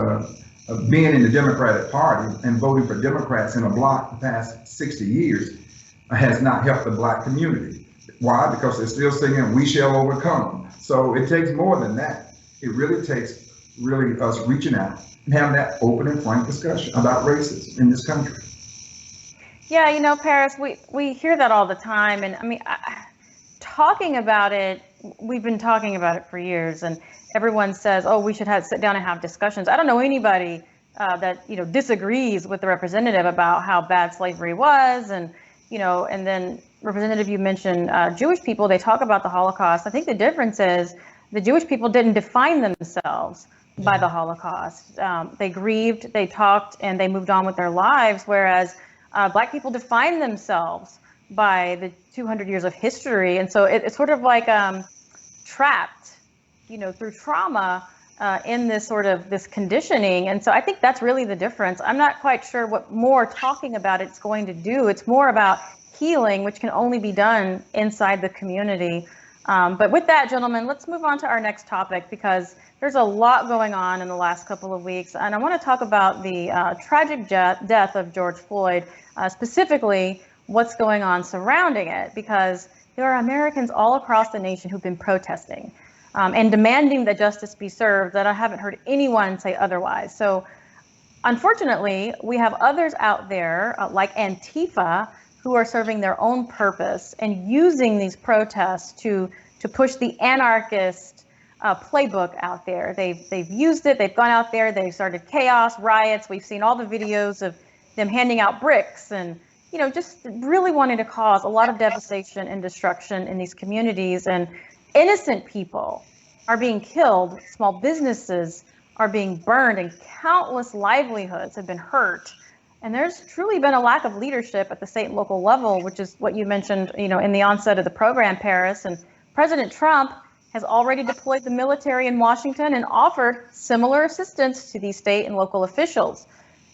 being in the Democratic Party and voting for Democrats in a block the past 60 years has not helped the black community. Why? Because they're still singing, "We shall overcome." So it takes more than that. It really takes us reaching out and having that open and frank discussion about racism in this country. Yeah, you know, Paris, we hear that all the time. And I mean, talking about it, we've been talking about it for years. And everyone says, oh, we should sit down and have discussions. I don't know anybody that, disagrees with the representative about how bad slavery was. And, and then Representative, you mentioned Jewish people, they talk about the Holocaust. I think the difference is the Jewish people didn't define themselves by the Holocaust. They grieved, they talked, and they moved on with their lives, whereas Black people define themselves by the 200 years of history. And so it's sort of like trapped, through trauma in this conditioning. And so I think that's really the difference. I'm not quite sure what more talking about it's going to do. It's more about healing, which can only be done inside the community. But with that, gentlemen, let's move on to our next topic, because there's a lot going on in the last couple of weeks. And I want to talk about the tragic death of George Floyd, specifically what's going on surrounding it, because there are Americans all across the nation who've been protesting and demanding that justice be served, that I haven't heard anyone say otherwise. So unfortunately, we have others out there like Antifa who are serving their own purpose and using these protests to push the anarchist playbook out there. They've used it. They've gone out there. They've started chaos, riots. We've seen all the videos of them handing out bricks and just really wanting to cause a lot of devastation and destruction in these communities. And innocent people are being killed. Small businesses are being burned, and countless livelihoods have been hurt. And there's truly been a lack of leadership at the state and local level, which is what you mentioned, in the onset of the program, Paris. And President Trump has already deployed the military in Washington and offered similar assistance to these state and local officials.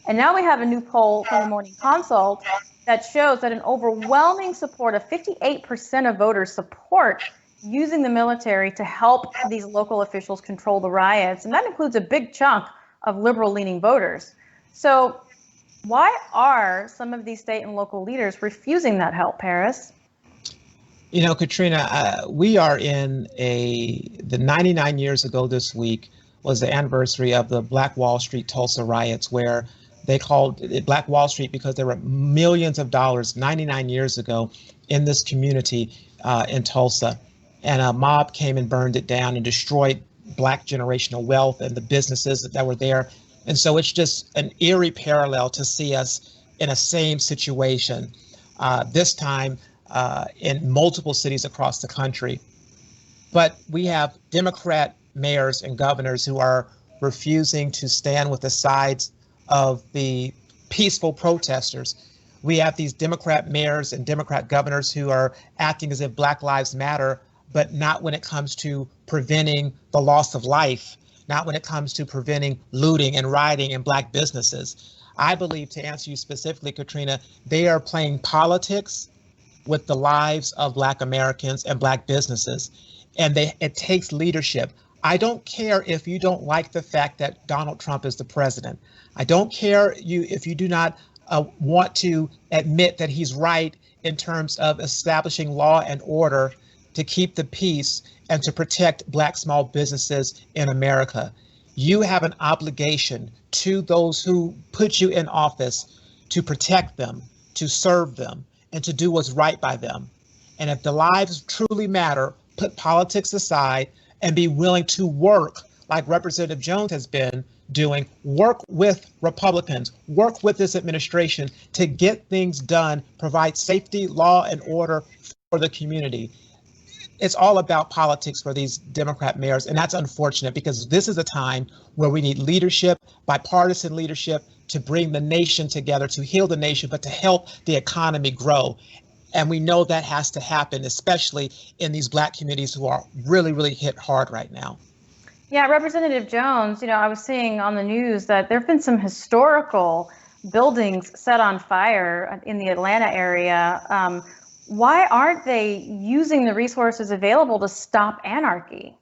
And now we have a new poll from the Morning Consult that shows that an overwhelming support of 58% of voters support using the military to help these local officials control the riots. And that includes a big chunk of liberal-leaning voters. So why are some of these state and local leaders refusing that help, Paris? Katrina, we are in the 99 years ago this week was the anniversary of the Black Wall Street Tulsa riots, where they called it Black Wall Street because there were millions of dollars 99 years ago in this community in Tulsa. And a mob came and burned it down and destroyed Black generational wealth and the businesses that were there. And so it's just an eerie parallel to see us in a same situation, this time in multiple cities across the country. But we have Democrat mayors and governors who are refusing to stand with the sides of the peaceful protesters. We have these Democrat mayors and Democrat governors who are acting as if Black Lives Matter, but not when it comes to preventing the loss of life, not when it comes to preventing looting and rioting in Black businesses. I believe, to answer you specifically, Katrina, they are playing politics with the lives of Black Americans and Black businesses. And it takes leadership. I don't care if you don't like the fact that Donald Trump is the president. I don't care if you do not want to admit that he's right in terms of establishing law and order to keep the peace and to protect Black small businesses in America. You have an obligation to those who put you in office to protect them, to serve them, and to do what's right by them. And if the lives truly matter, put politics aside and be willing to work like Representative Jones has been doing, work with Republicans, work with this administration to get things done, provide safety, law, and order for the community. It's all about politics for these Democrat mayors, and that's unfortunate because this is a time where we need leadership, bipartisan leadership, to bring the nation together, to heal the nation, but to help the economy grow. And we know that has to happen, especially in these Black communities who are really, really hit hard right now. Yeah, Representative Jones, I was seeing on the news that there have been some historical buildings set on fire in the Atlanta area. Why aren't they using the resources available to stop anarchy?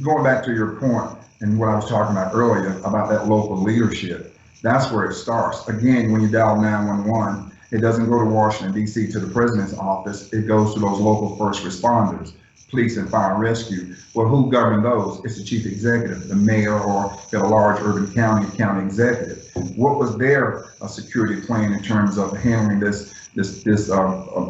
Going back to your point and what I was talking about earlier about that local leadership, that's where it starts. Again, when you dial 911, it doesn't go to Washington, D.C. to the president's office. It goes to those local first responders, police and fire and rescue. Well, who govern those? It's the chief executive, the mayor, or a large urban county executive. What was their security plan in terms of handling this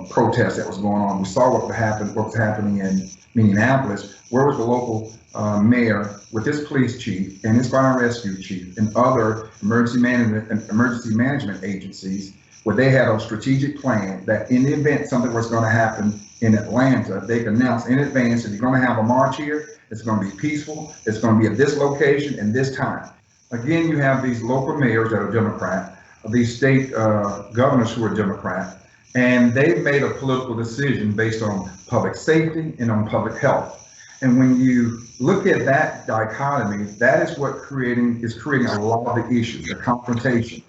protest that was going on? We saw what was happening in Minneapolis. Where was the local mayor with his police chief and his fire and rescue chief and other emergency management agencies, where they had a strategic plan that in the event something was going to happen in Atlanta, they could announce in advance that you're going to have a march here, it's going to be peaceful, it's going to be at this location and this time. Again, you have these local mayors that are Democrat, these state governors who are Democrat, and they've made a political decision based on public safety and on public health. And when you look at that dichotomy, that is what is creating a lot of the issues, the confrontation.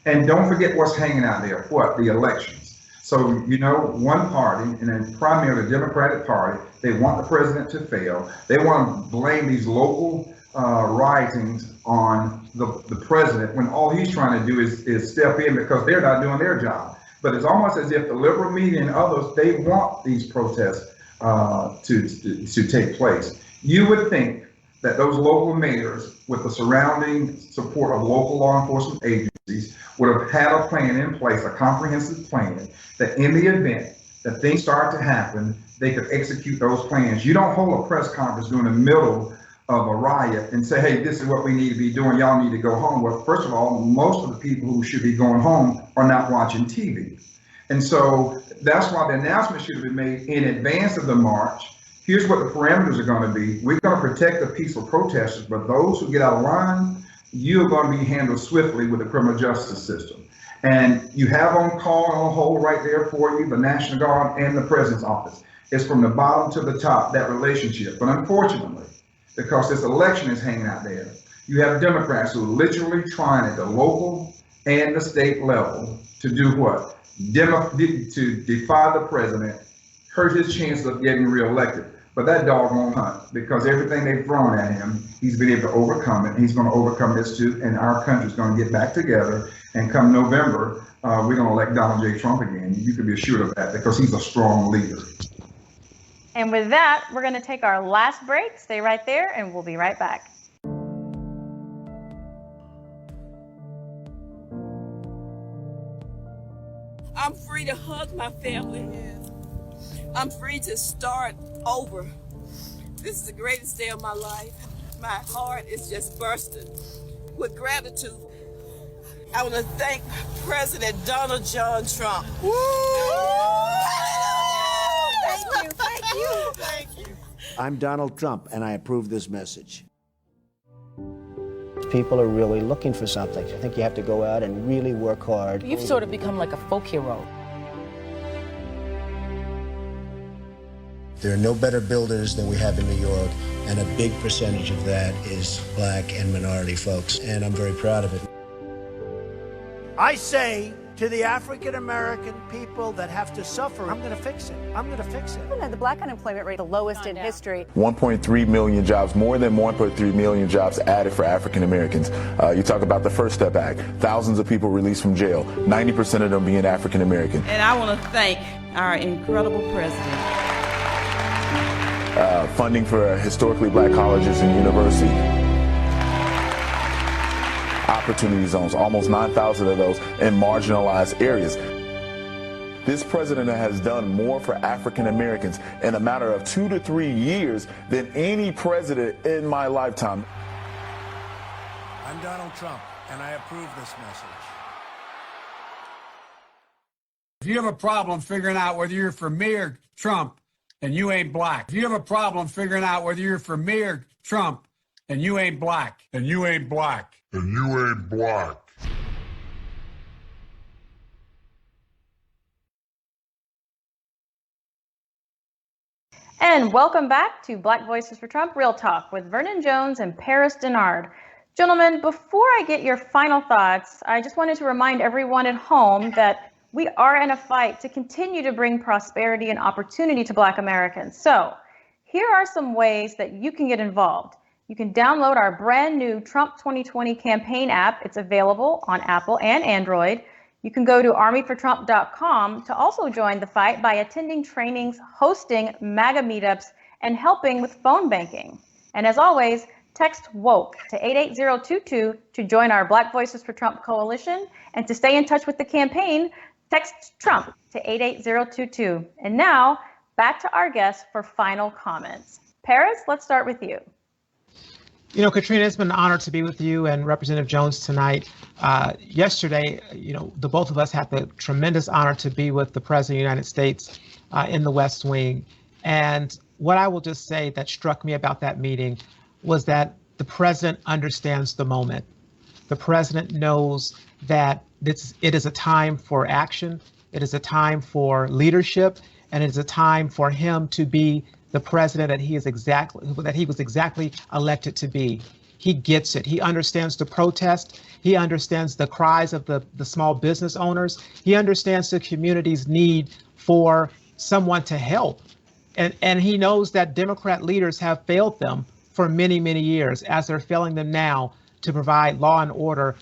And don't forget what's hanging out there, the elections. So, one party, and then primarily the Democratic Party, they want the president to fail. They want to blame these local risings on the president when all he's trying to do is step in because they're not doing their job. But it's almost as if the liberal media and others, they want these protests to take place. You would think that those local mayors, with the surrounding support of local law enforcement agencies, would have had a plan in place, a comprehensive plan, that in the event that things start to happen, they could execute those plans. You don't hold a press conference during the middle of a riot and say, hey, this is what we need to be doing, y'all need to go home. Well, first of all, most of the people who should be going home are not watching TV. And so that's why the announcement should have been made in advance of the march. Here's what the parameters are going to be. We're going to protect the peaceful protesters, but those who get out of line, you're going to be handled swiftly with the criminal justice system. And you have on call and on hold right there for you, the National Guard and the President's office. It's from the bottom to the top, that relationship. But unfortunately, because this election is hanging out there, you have Democrats who are literally trying at the local and the state level to do what? To defy the president, hurt his chance of getting reelected. But that dog won't hunt, because everything they've thrown at him, he's been able to overcome it. He's going to overcome this too, and our country's going to get back together. And come November, we're going to elect Donald J. Trump again. You can be assured of that, because he's a strong leader. And with that, we're going to take our last break. Stay right there, and we'll be right back. I'm free to hug my family. I'm free to start over. This is the greatest day of my life. My heart is just bursting with gratitude. I want to thank President Donald John Trump. Woo! Thank you, thank you, thank you. I'm Donald Trump, and I approve this message. People are really looking for something. I think you have to go out and really work hard. You've sort of become like a folk hero. There are no better builders than we have in New York, and a big percentage of that is Black and minority folks, and I'm very proud of it. I say to the African-American people that have to suffer, I'm going to fix it. I'm going to fix it. The Black unemployment rate, the lowest in history. 1.3 million jobs, more than 1.3 million jobs added for African Americans. You talk about the First Step Act, thousands of people released from jail, 90% of them being African American. And I want to thank our incredible president. Funding for historically Black colleges and universities. Opportunity zones, almost 9,000 of those in marginalized areas. this president has done more for African Americans in a matter of 2 to 3 years than any president in my lifetime. I'm Donald Trump, and I approve this message. If you have a problem figuring out whether you're for me or Trump and you ain't black, if you have a problem figuring out whether you're for me or Trump and you ain't black, and you ain't black, and you ain't black. And welcome back to Black Voices for Trump Real Talk with Vernon Jones and Paris Dennard. Gentlemen, before I get your final thoughts, I just wanted to remind everyone at home that we are in a fight to continue to bring prosperity and opportunity to Black Americans. So here are some ways that you can get involved. You can download our brand new Trump 2020 campaign app. It's available on Apple and Android. You can go to armyfortrump.com to also join the fight by attending trainings, hosting MAGA meetups, and helping with phone banking. And as always, text WOKE to 88022 to join our Black Voices for Trump coalition. And to stay in touch with the campaign, text Trump to 88022. And now, back to our guests for final comments. Paris, let's start with you. You know, Katrina, it's been an honor to be with you and Representative Jones tonight. Yesterday, you know, the both of us had the tremendous honor to be with the President of the United States in the West Wing. And what I will just say that struck me about that meeting was that the President understands the moment. The President knows that it is a time for action, it is a time for leadership, and it is a time for him to be the president that he was exactly elected to be. He gets it. He understands the protest. He understands the cries of the small business owners. He understands the community's need for someone to help. And he knows that Democrat leaders have failed them for many, many years, as they're failing them now to provide law and order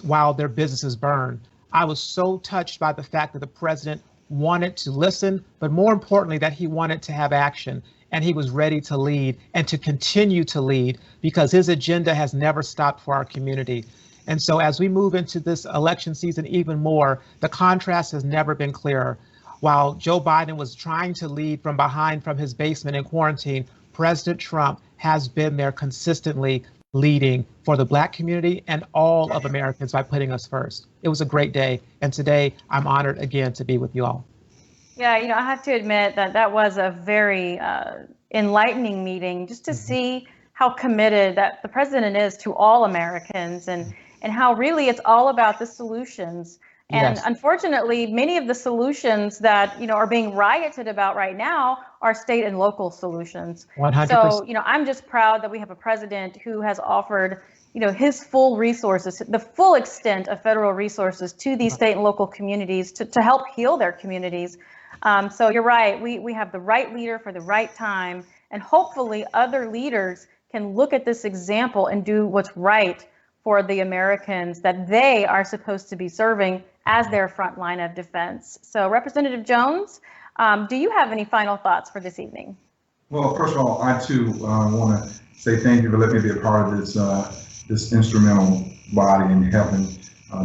while their businesses burn. I was so touched by the fact that the president wanted to listen, but more importantly, that he wanted to have action, and he was ready to lead and to continue to lead because his agenda has never stopped for our community. And so as we move into this election season even more, the contrast has never been clearer. While Joe Biden was trying to lead from behind from his basement in quarantine, President Trump has been there consistently leading for the Black community and all of Americans by putting us first. It was a great day. And today I'm honored again to be with you all. Yeah, you know, I have to admit that was a very enlightening meeting just to see how committed that the president is to all Americans and how really it's all about the solutions. And yes, unfortunately, many of the solutions that, you know, are being rioted about right now are state and local solutions. 100%. So, you know, I'm just proud that we have a president who has offered, you know, his full resources, the full extent of federal resources to these state and local communities to help heal their communities. So you're right. We have the right leader for the right time. And hopefully other leaders can look at this example and do what's right for the Americans that they are supposed to be serving as their front line of defense. So Representative Jones, do you have any final thoughts for this evening? Well, first of all, I too want to say thank you for letting me be a part of this instrumental body in helping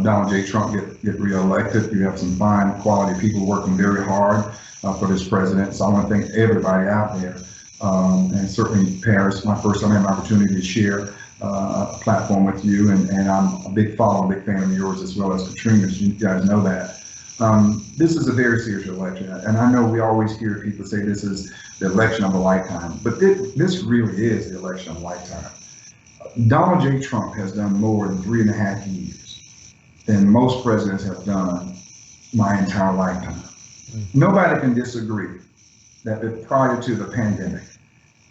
Donald J. Trump get reelected. You have some fine quality people working very hard for this president. So I want to thank everybody out there. And certainly Paris, my first time I had an opportunity to share a platform with you, and I'm a big follower, big fan of yours, as well as Katrina's. You guys know that. This is a very serious election, and I know we always hear people say this is the election of a lifetime, but this really is the election of a lifetime. Donald J. Trump has done more in 3.5 years than most presidents have done my entire lifetime. Nobody can disagree that prior to the pandemic,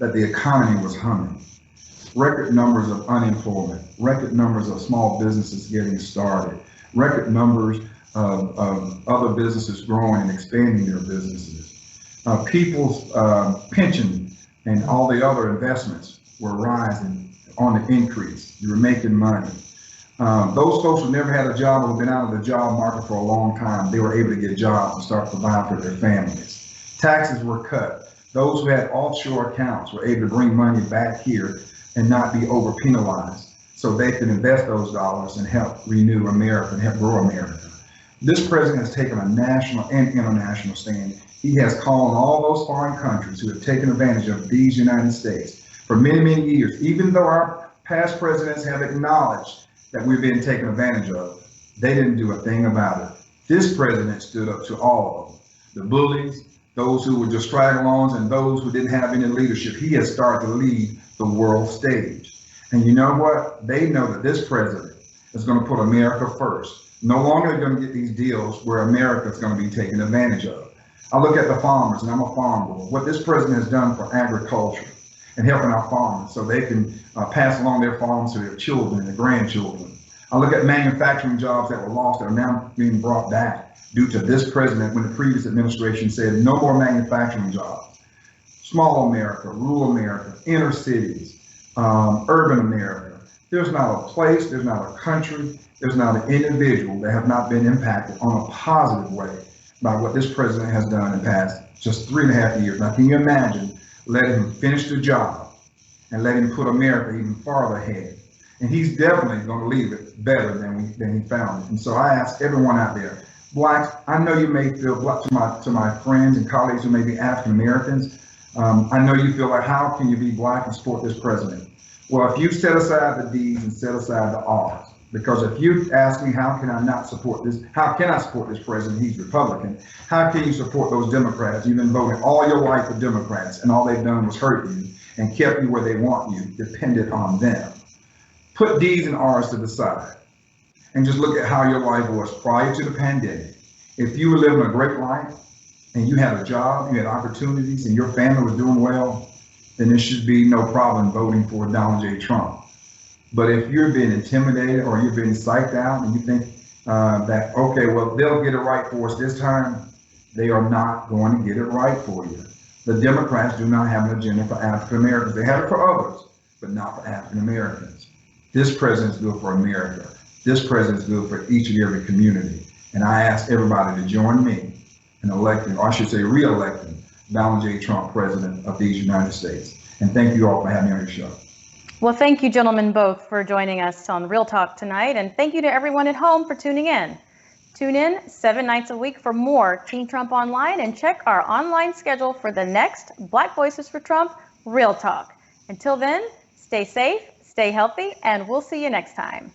that the economy was humming. Record numbers of unemployment, record numbers of small businesses getting started, record numbers of other businesses growing and expanding their businesses. People's pension and all the other investments were rising on the increase. You were making money. Those folks who never had a job or been out of the job market for a long time, they were able to get jobs and start providing for their families. Taxes were cut. Those who had offshore accounts were able to bring money back here and not be over penalized, so they can invest those dollars and help renew America and help grow America. This president has taken a national and international stand. He has called on all those foreign countries who have taken advantage of these United States for many, many years, even though our past presidents have acknowledged that we've been taken advantage of. They didn't do a thing about it. This president stood up to all of them, the bullies, those who were just straggle-ons, and those who didn't have any leadership. He has started to lead the world stage. And you know what? They know that this president is going to put America first. No longer are they going to get these deals where America is going to be taken advantage of. I look at the farmers, and I'm a farmer. What this president has done for agriculture and helping our farmers so they can pass along their farms to their children and their grandchildren. I look at manufacturing jobs that were lost that are now being brought back due to this president when the previous administration said no more manufacturing jobs. Small America, rural America, inner cities, urban America. There's not a place, there's not a country, there's not an individual that have not been impacted on a positive way by what this president has done in the past just 3.5 years. Now, can you imagine letting him finish the job and let him put America even farther ahead? And he's definitely going to leave it better than he found it. And so I ask everyone out there, blacks, I know you may feel, to my friends and colleagues who may be African Americans, I know you feel like, how can you be black and support this president? Well, if you set aside the D's and set aside the R's, because if you ask me, how can I not support this? How can I support this president? He's Republican. How can you support those Democrats? You've been voting all your life for Democrats, and all they've done was hurt you and kept you where they want you, dependent on them. Put D's and R's to the side and just look at how your life was prior to the pandemic. If you were living a great life and you had a job, you had opportunities, and your family was doing well, then there should be no problem voting for Donald J. Trump. But if you're being intimidated or you're being psyched out and you think that, okay, well, they'll get it right for us this time, they are not going to get it right for you. The Democrats do not have an agenda for African Americans. They have it for others, but not for African Americans. This president is good for America. This president is good for each and every community. And I ask everybody to join me in electing, or I should say re-electing, Donald J. Trump, president of these United States. And thank you all for having me on your show. Well, thank you, gentlemen, both for joining us on Real Talk tonight. And thank you to everyone at home for tuning in. Tune in 7 nights a week for more Team Trump Online, and check our online schedule for the next Black Voices for Trump Real Talk. Until then, stay safe, stay healthy, and we'll see you next time.